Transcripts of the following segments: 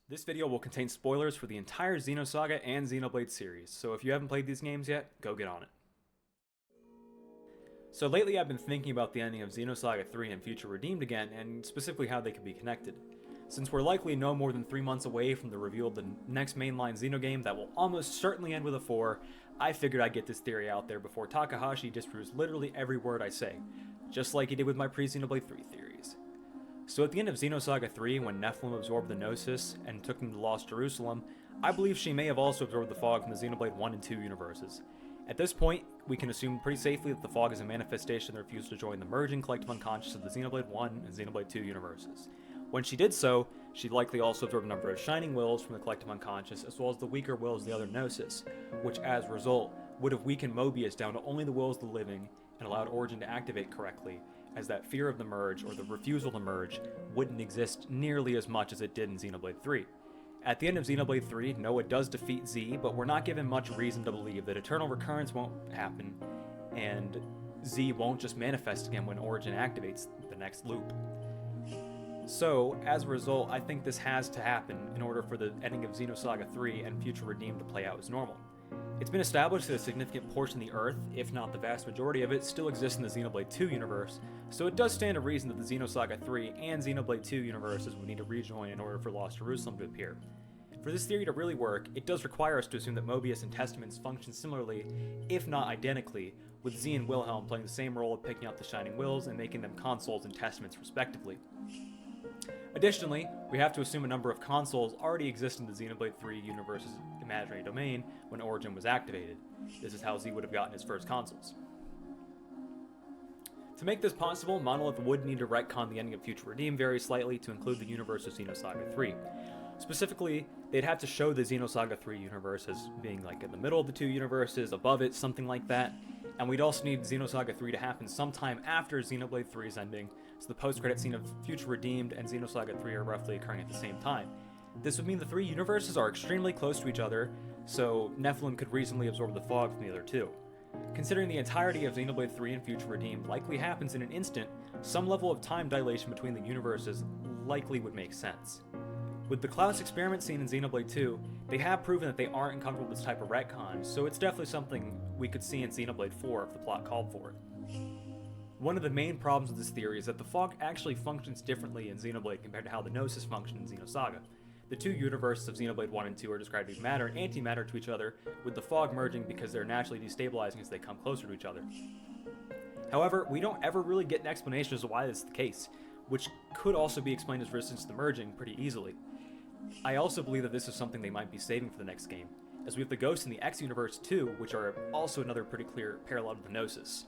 This video will contain spoilers for the entire Xenosaga and Xenoblade series, so if you haven't played these games yet, go get on it. So lately I've been thinking about the ending of Xenosaga 3 and Future Redeemed again, and specifically how they could be connected. Since we're likely no more than 3 months away from the reveal of the next mainline Xeno game that will almost certainly end with a 4, I figured I'd get this theory out there before Takahashi disproves literally every word I say, just like he did with my pre-Xenoblade 3 theories. So at the end of Xenosaga 3, when Nephilim absorbed the Gnosis and took them to Lost Jerusalem, I believe she may have also absorbed the fog from the Xenoblade 1 and 2 universes. At this point, we can assume pretty safely that the fog is a manifestation that refused to join the merging collective unconscious of the Xenoblade 1 and Xenoblade 2 universes. When she did so, she likely also absorbed a number of shining wills from the collective unconscious, as well as the weaker wills of the other Gnosis, which as a result would have weakened Mobius down to only the wills of the living and allowed Origin to activate correctly, as that fear of the merge, or the refusal to merge, wouldn't exist nearly as much as it did in Xenoblade 3. At the end of Xenoblade 3, Noah does defeat Z, but we're not given much reason to believe that eternal recurrence won't happen, and Z won't just manifest again when Origin activates the next loop. So, as a result, I think this has to happen in order for the ending of Xenosaga 3 and Future Redeemed to play out as normal. It's been established that a significant portion of the Earth, if not the vast majority of it, still exists in the Xenoblade 2 universe, so it does stand to reason that the Xenosaga 3 and Xenoblade 2 universes would need to rejoin in order for Lost Jerusalem to appear. For this theory to really work, it does require us to assume that Mobius and Testaments function similarly, if not identically, with Z and Wilhelm playing the same role of picking out the Shining Wills and making them consoles and Testaments respectively. Additionally, we have to assume a number of consoles already exist in the Xenoblade 3 universe's imaginary domain when Origin was activated. This is how Z would have gotten his first consoles. To make this possible, Monolith would need to retcon the ending of Future Redeemed very slightly to include the universe of Xenosaga 3. Specifically, they'd have to show the Xenosaga 3 universe as being like in the middle of the two universes, above it, something like that, and we'd also need Xenosaga 3 to happen sometime after Xenoblade 3's ending, so the post-credit scene of Future Redeemed and Xenosaga 3 are roughly occurring at the same time. This would mean the three universes are extremely close to each other, so Nephilim could reasonably absorb the fog from the other two. Considering the entirety of Xenoblade 3 and Future Redeemed likely happens in an instant, some level of time dilation between the universes likely would make sense. With the Klaus experiment scene in Xenoblade 2, they have proven that they aren't uncomfortable with this type of retcon, so it's definitely something we could see in Xenoblade 4 if the plot called for it. One of the main problems with this theory is that the fog actually functions differently in Xenoblade compared to how the Gnosis functioned in Xenosaga. The two universes of Xenoblade 1 and 2 are described as matter and antimatter to each other, with the fog merging because they're naturally destabilizing as they come closer to each other. However, we don't ever really get an explanation as to why this is the case, which could also be explained as resistance to merging pretty easily. I also believe that this is something they might be saving for the next game, as we have the ghosts in the X universe too, which are also another pretty clear parallel to the Gnosis.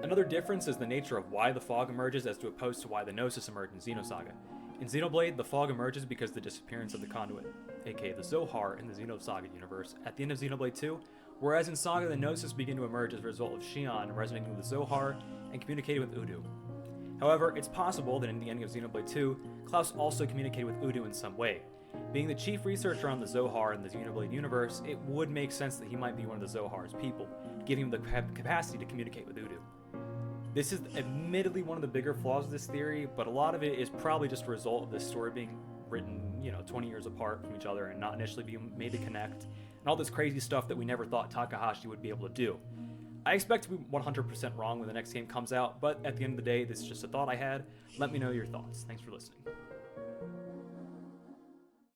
Another difference is the nature of why the fog emerges as to opposed to why the Gnosis emerged in Xenosaga. In Xenoblade, the fog emerges because of the disappearance of the conduit, aka the Zohar in the Xenosaga universe, at the end of Xenoblade 2, whereas in Saga the Gnosis begin to emerge as a result of Xion resonating with the Zohar and communicating with Udu. However, it's possible that in the ending of Xenoblade 2, Klaus also communicated with Udu in some way. Being the chief researcher on the Zohar in the Xenoblade universe, it would make sense that he might be one of the Zohar's people, giving him the capacity to communicate with Udu. This is admittedly one of the bigger flaws of this theory, but a lot of it is probably just a result of this story being written, 20 years apart from each other and not initially being made to connect, and all this crazy stuff that we never thought Takahashi would be able to do. I expect to be 100% wrong when the next game comes out, but at the end of the day, this is just a thought I had. Let me know your thoughts. Thanks for listening.